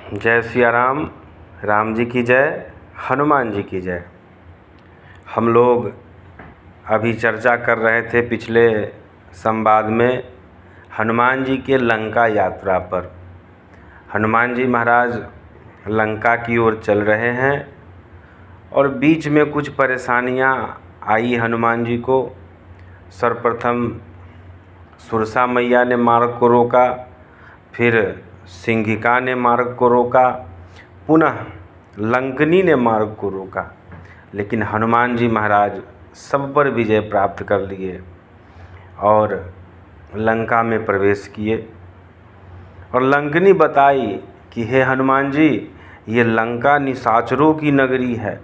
जय सिया राम। राम जी की जय, हनुमान जी की जय। हम लोग अभी चर्चा कर रहे थे पिछले संवाद में हनुमान जी के लंका यात्रा पर। हनुमान जी महाराज लंका की ओर चल रहे हैं और बीच में कुछ परेशानियां आई हनुमान जी को। सर्वप्रथम सुरसा मैया ने मार्ग को रोका, फिर सिंघिका ने मार्ग को रोका, पुनः लंकनी ने मार्ग को रोका, लेकिन हनुमान जी महाराज सब पर विजय प्राप्त कर लिए और लंका में प्रवेश किए। और लंकनी बताई कि हे हनुमान जी, ये लंका निशाचरों की नगरी है।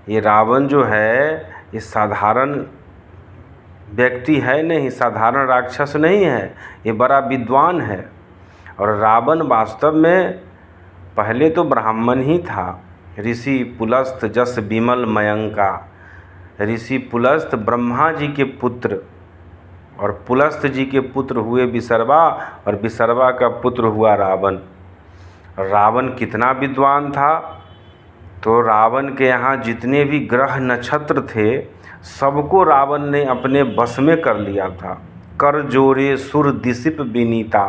ये रावण जो है ये साधारण व्यक्ति है नहीं, साधारण राक्षस नहीं है, ये बड़ा विद्वान है। और रावण वास्तव में पहले तो ब्राह्मण ही था। ऋषि पुलस्त जस विमल मयंका, ऋषि पुलस्त ब्रह्मा जी के पुत्र और पुलस्त जी के पुत्र हुए विसर्वा और विसर्वा का पुत्र हुआ रावण। रावण कितना विद्वान था, तो रावण के यहाँ जितने भी ग्रह नक्षत्र थे सबको रावण ने अपने वश में कर लिया था। कर जोरे सुर दिसिप विनीता,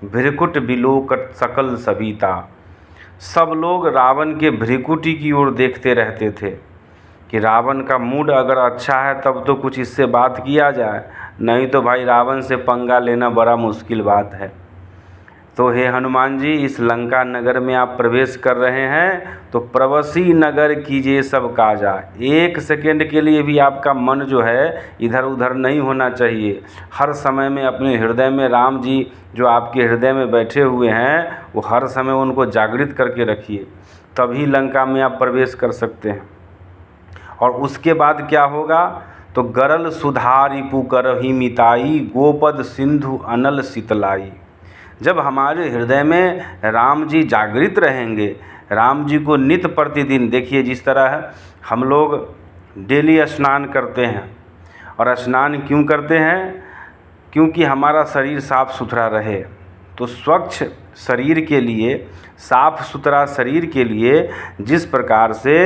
भृकुट बिलोकट सकल सविता। सब लोग रावण के भृकुटी की ओर देखते रहते थे कि रावण का मूड अगर अच्छा है तब तो कुछ इससे बात किया जाए, नहीं तो भाई रावण से पंगा लेना बड़ा मुश्किल बात है। तो हे हनुमान जी, इस लंका नगर में आप प्रवेश कर रहे हैं तो प्रवसी नगर कीजिए सब काजा। एक सेकेंड के लिए भी आपका मन जो है इधर उधर नहीं होना चाहिए। हर समय में अपने हृदय में राम जी जो आपके हृदय में बैठे हुए हैं वो हर समय उनको जागृत करके रखिए, तभी लंका में आप प्रवेश कर सकते हैं। और उसके बाद क्या होगा, तो गरल सुधारी पुकरही मिताई, गोपद सिंधु अनल शीतलाई। जब हमारे हृदय में राम जी जागृत रहेंगे, राम जी को नित्य प्रतिदिन देखिए, जिस तरह हम लोग डेली स्नान करते हैं, और स्नान क्यों करते हैं, क्योंकि हमारा शरीर साफ़ सुथरा रहे। तो स्वच्छ शरीर के लिए, साफ़ सुथरा शरीर के लिए जिस प्रकार से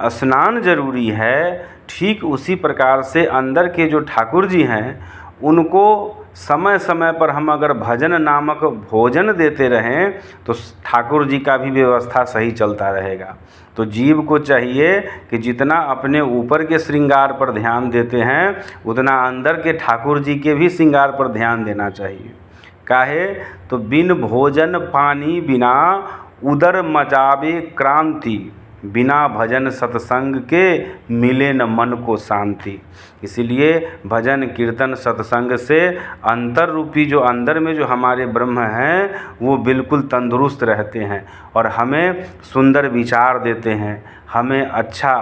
स्नान जरूरी है, ठीक उसी प्रकार से अंदर के जो ठाकुर जी हैं उनको समय समय पर हम अगर भजन नामक भोजन देते रहें तो ठाकुर जी का भी व्यवस्था सही चलता रहेगा। तो जीव को चाहिए कि जितना अपने ऊपर के श्रृंगार पर ध्यान देते हैं उतना अंदर के ठाकुर जी के भी श्रृंगार पर ध्यान देना चाहिए। काहे, तो बिन भोजन पानी बिना उदर मचावे क्रांति, बिना भजन सत्संग के मिले न मन को शांति। इसीलिए भजन कीर्तन सत्संग से अंतर रूपी जो अंदर में जो हमारे ब्रह्म हैं वो बिल्कुल तंदुरुस्त रहते हैं और हमें सुंदर विचार देते हैं, हमें अच्छा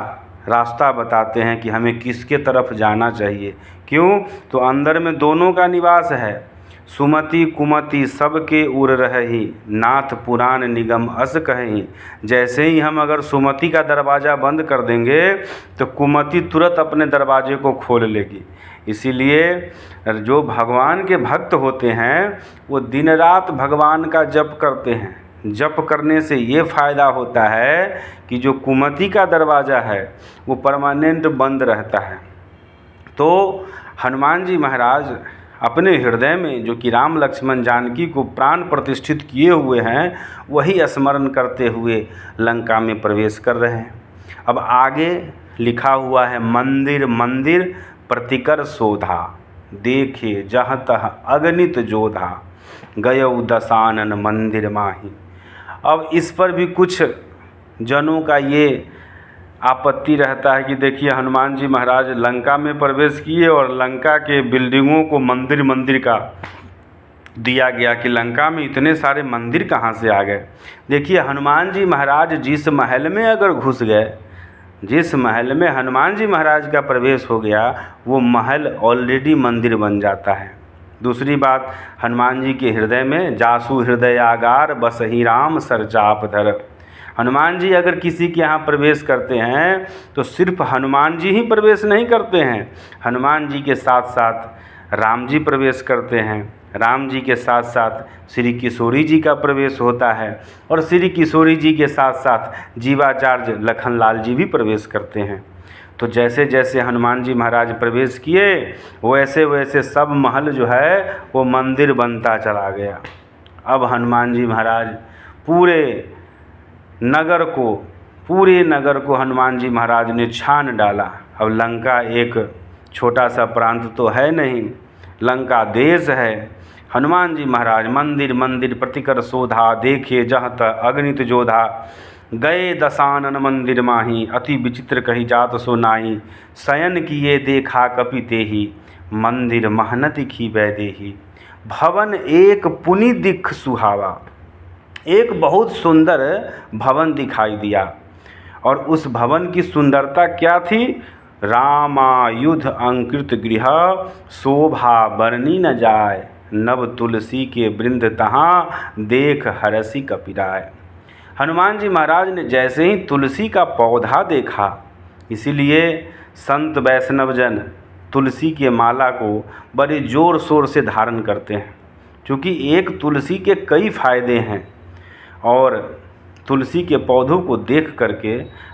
रास्ता बताते हैं कि हमें किसके तरफ जाना चाहिए। क्यों, तो अंदर में दोनों का निवास है। सुमति कुमति सबके उर रही, नाथ पुराण निगम अस कहीं। जैसे ही हम अगर सुमति का दरवाज़ा बंद कर देंगे तो कुमति तुरंत अपने दरवाजे को खोल लेगी। इसीलिए जो भगवान के भक्त होते हैं वो दिन रात भगवान का जप करते हैं। जप करने से ये फ़ायदा होता है कि जो कुमति का दरवाज़ा है वो परमानेंट बंद रहता है। तो हनुमान जी महाराज अपने हृदय में जो कि राम लक्ष्मण जानकी को प्राण प्रतिष्ठित किए हुए हैं वही स्मरण करते हुए लंका में प्रवेश कर रहे हैं। अब आगे लिखा हुआ है, मंदिर मंदिर प्रतिकर शोधा, देखे जहाँ तह अगणित जोधा, गयौ दशानन मंदिर माही। अब इस पर भी कुछ जनों का ये आपत्ति रहता है कि देखिए हनुमान जी महाराज लंका में प्रवेश किए और लंका के बिल्डिंगों को मंदिर मंदिर का दिया गया कि लंका में इतने सारे मंदिर कहाँ से आ गए। देखिए हनुमान जी महाराज जिस महल में अगर घुस गए, जिस महल में हनुमान जी महाराज का प्रवेश हो गया वो महल ऑलरेडी मंदिर बन जाता है। दूसरी बात, हनुमान जी के हृदय में जासु हृदयागार बसहि राम सरचाप धर। हनुमान जी अगर किसी के यहाँ प्रवेश करते हैं तो सिर्फ हनुमान जी ही प्रवेश नहीं करते हैं, हनुमान जी के साथ साथ राम जी प्रवेश करते हैं, राम जी के साथ साथ श्री किशोरी जी का प्रवेश होता है और श्री किशोरी जी के साथ साथ जीवाचार्य लखनलाल जी भी प्रवेश करते हैं। तो जैसे जैसे हनुमान जी महाराज प्रवेश किए वैसे वैसे सब महल जो है वो मंदिर बनता चला गया। अब हनुमान जी महाराज पूरे नगर को हनुमान जी महाराज ने छान डाला। अब लंका एक छोटा सा प्रांत तो है नहीं, लंका देश है। हनुमान जी महाराज मंदिर मंदिर प्रतिकर शोधा, देखे जहत अगणित जोधा। गए दसानन मंदिर माही, अति विचित्र कही जात सो नाई। शयन किए देखा कपि तेहि, मंदिर महनति खीबै देहि। भवन एक पुनि दिख सुहावा, एक बहुत सुंदर भवन दिखाई दिया। और उस भवन की सुंदरता क्या थी? रामायुध अंकृत गृह, शोभा बरनी न जाय। नव तुलसी के वृंद तहाँ, देख हरसि कपिराय। हनुमान जी महाराज ने जैसे ही तुलसी का पौधा देखा, इसीलिए संत वैष्णवजन तुलसी के माला को बड़े ज़ोर शोर से धारण करते हैं, क्योंकि एक तुलसी के कई फायदे हैं। और तुलसी के पौधों को देख करके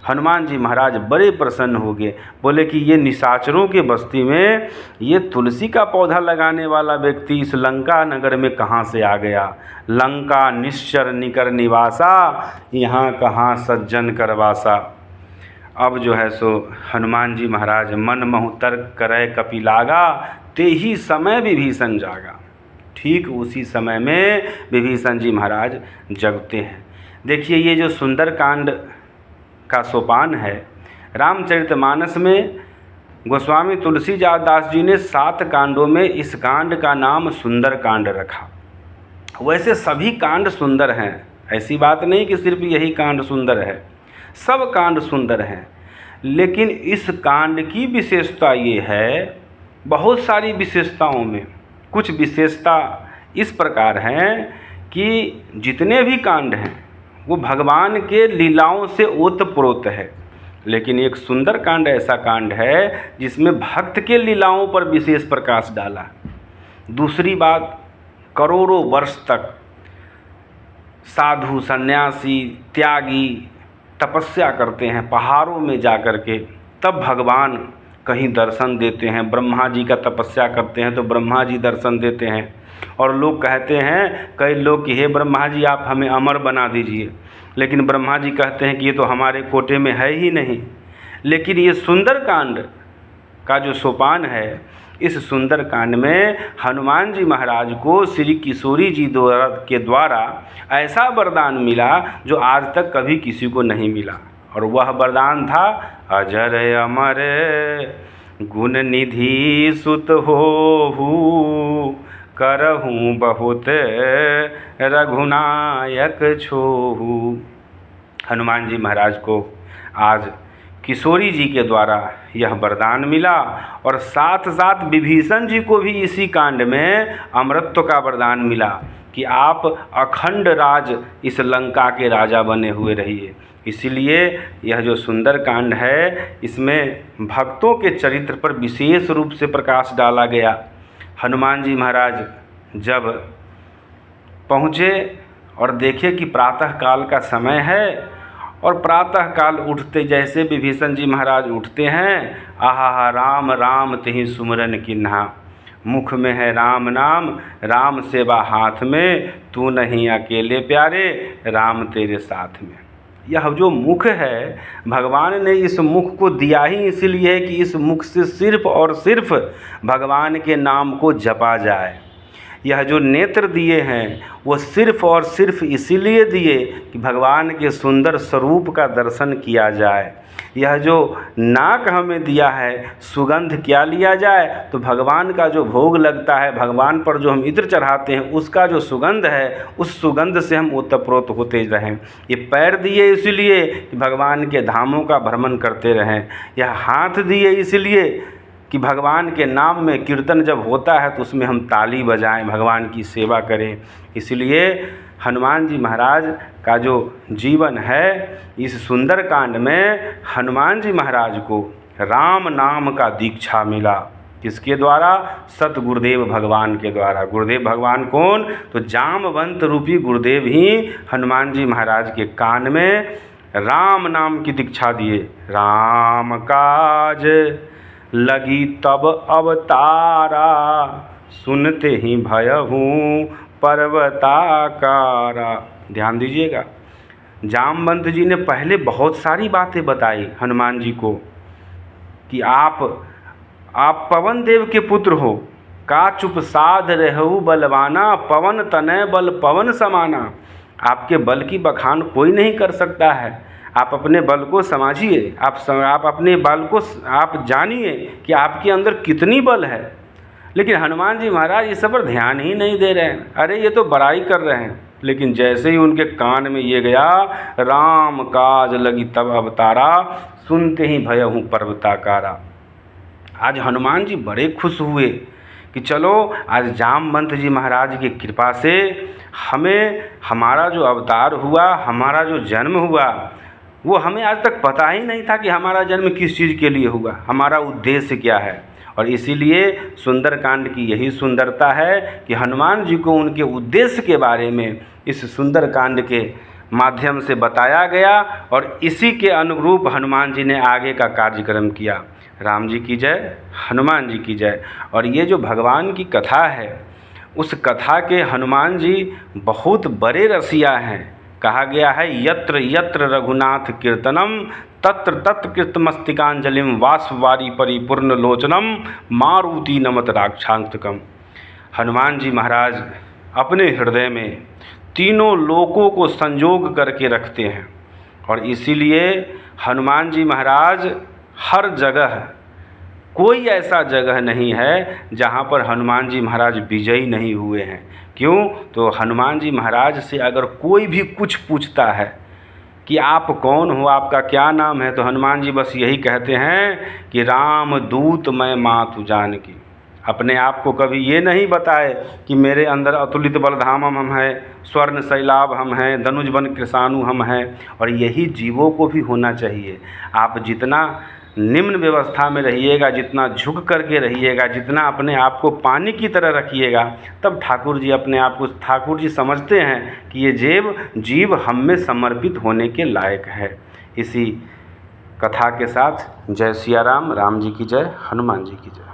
हनुमान जी महाराज बड़े प्रसन्न हो गए। बोले कि ये निशाचरों के बस्ती में ये तुलसी का पौधा लगाने वाला व्यक्ति इस लंका नगर में कहाँ से आ गया? लंका निश्चर निकर निवासा, यहाँ कहाँ सज्जन करवासा। अब जो है सो हनुमान जी महाराज मन महु तर्क करे कपि लागा, ते ही समय विभीषण जागा। ठीक उसी समय में विभीषण जी महाराज जगते हैं। देखिए ये जो सुंदरकांड का सोपान है, रामचरितमानस में गोस्वामी तुलसीदास जी ने 7 कांडों में इस कांड का नाम सुंदरकांड रखा। वैसे सभी कांड सुंदर हैं, ऐसी बात नहीं कि सिर्फ यही कांड सुंदर है, सब कांड सुंदर हैं। लेकिन इस कांड की विशेषता ये है, बहुत सारी विशेषताओं में कुछ विशेषता इस प्रकार हैं कि जितने भी कांड हैं वो भगवान के लीलाओं से ओतप्रोत है। लेकिन एक सुंदर कांड ऐसा कांड है जिसमें भक्त के लीलाओं पर विशेष प्रकाश डाला। दूसरी बात, करोड़ों वर्ष तक साधु सन्यासी त्यागी तपस्या करते हैं पहाड़ों में जा कर के, तब भगवान कहीं दर्शन देते हैं। ब्रह्मा जी का तपस्या करते हैं तो ब्रह्मा जी दर्शन देते हैं। और लोग कहते हैं, कई लोग कि हे ब्रह्मा जी आप हमें अमर बना दीजिए, लेकिन ब्रह्मा जी कहते हैं कि ये तो हमारे कोटे में है ही नहीं। लेकिन ये सुंदरकांड का जो सोपान है, इस सुंदरकांड में हनुमान जी महाराज को श्री किशोरी जी के द्वारा ऐसा वरदान मिला जो आज तक कभी किसी को नहीं मिला। और वह वरदान था, अजर अमर गुण निधि सुत होहु, करहूँ बहुत रघुनायक छोहु। हनुमान जी महाराज को आज किशोरी जी के द्वारा यह वरदान मिला और साथ साथ विभीषण जी को भी इसी कांड में अमरत्व का वरदान मिला कि आप अखंड राज इस लंका के राजा बने हुए रहिए। इसीलिए यह जो सुंदर कांड है, इसमें भक्तों के चरित्र पर विशेष रूप से प्रकाश डाला गया। हनुमान जी महाराज जब पहुँचे और देखे कि प्रातः काल का समय है, और प्रातः काल उठते जैसे विभीषण जी महाराज उठते हैं, आहा राम राम तिहि सुमरन किन्हा, मुख में है राम नाम, राम सेवा हाथ में, तू नहीं अकेले प्यारे, राम तेरे साथ में। यह जो मुख है, भगवान ने इस मुख को दिया ही इसलिए है कि इस मुख से सिर्फ और सिर्फ भगवान के नाम को जपा जाए। यह जो नेत्र दिए हैं वो सिर्फ और सिर्फ इसीलिए दिए कि भगवान के सुंदर स्वरूप का दर्शन किया जाए। यह जो नाक हमें दिया है, सुगंध क्या लिया जाए, तो भगवान का जो भोग लगता है, भगवान पर जो हम इत्र चढ़ाते हैं, उसका जो सुगंध है, उस सुगंध से हम ओतप्रोत होते रहें। ये पैर दिए इसलिए कि भगवान के धामों का भ्रमण करते रहें। यह हाथ दिए इसलिए कि भगवान के नाम में कीर्तन जब होता है तो उसमें हम ताली बजाएं, भगवान की सेवा करें। इसलिए हनुमान जी महाराज का जो जीवन है, इस सुंदरकांड में हनुमान जी महाराज को राम नाम का दीक्षा मिला। किसके द्वारा? सत गुरुदेव भगवान के द्वारा। गुरुदेव भगवान कौन? तो जामवंत रूपी गुरुदेव ही हनुमान जी महाराज के कान में राम नाम की दीक्षा दिए। राम काज लगी तब अवतारा, सुनते ही भयहूँ पर्वताकारा। ध्यान दीजिएगा, जामवंत जी ने पहले बहुत सारी बातें बताई हनुमान जी को कि आप पवन देव के पुत्र हो, का चुप साध रहु बलवाना, पवन तनय बल पवन समाना। आपके बल की बखान कोई नहीं कर सकता है। आप अपने बल को समझिए, आप अपने बल को आप जानिए कि आपके अंदर कितनी बल है। लेकिन हनुमान जी महाराज इस पर ध्यान ही नहीं दे रहे हैं। अरे ये तो बड़ाई कर रहे हैं। लेकिन जैसे ही उनके कान में ये गया, राम काज लगी तब अवतारा, सुनते ही भयहूँ पर्वताकारा। आज हनुमान जी बड़े खुश हुए कि चलो आज जामवंत जी महाराज की कृपा से हमें हमारा जो अवतार हुआ, हमारा जो जन्म हुआ, वो हमें आज तक पता ही नहीं था कि हमारा जन्म किस चीज़ के लिए हुआ, हमारा उद्देश्य क्या है। और इसीलिए सुंदरकांड की यही सुंदरता है कि हनुमान जी को उनके उद्देश्य के बारे में इस सुंदरकांड के माध्यम से बताया गया और इसी के अनुरूप हनुमान जी ने आगे का कार्यक्रम किया। राम जी की जय, हनुमान जी की जय। और ये जो भगवान की कथा है, उस कथा के हनुमान जी बहुत बड़े रसिया हैं। कहा गया है, यत्र यत्र रघुनाथ कीर्तनम तत्र तत्र कृतमस्तिकांजलिम वाष्पवारी परिपूर्ण लोचनम मारुति नमत राक्षांतकम। हनुमान जी महाराज अपने हृदय में तीनों लोकों को संजोग करके रखते हैं और इसीलिए हनुमान जी महाराज हर जगह, कोई ऐसा जगह नहीं है जहाँ पर हनुमान जी महाराज विजयी नहीं हुए हैं। क्यों? तो हनुमान जी महाराज से अगर कोई भी कुछ पूछता है कि आप कौन हो, आपका क्या नाम है, तो हनुमान जी बस यही कहते हैं कि राम दूत मैं मातु जानकी। अपने आप को कभी ये नहीं बताए कि मेरे अंदर अतुलित बलधामम हम हैं, स्वर्ण शैलाभ हम हैं, धनुज बन कृषाणु हम हैं। और यही जीवों को भी होना चाहिए। आप जितना निम्न व्यवस्था में रहिएगा, जितना झुक करके रहिएगा, जितना अपने आप को पानी की तरह रखिएगा, तब ठाकुर जी समझते हैं कि ये जीव हम में समर्पित होने के लायक है। इसी कथा के साथ जय सिया राम। राम जी की जय, हनुमान जी की जय।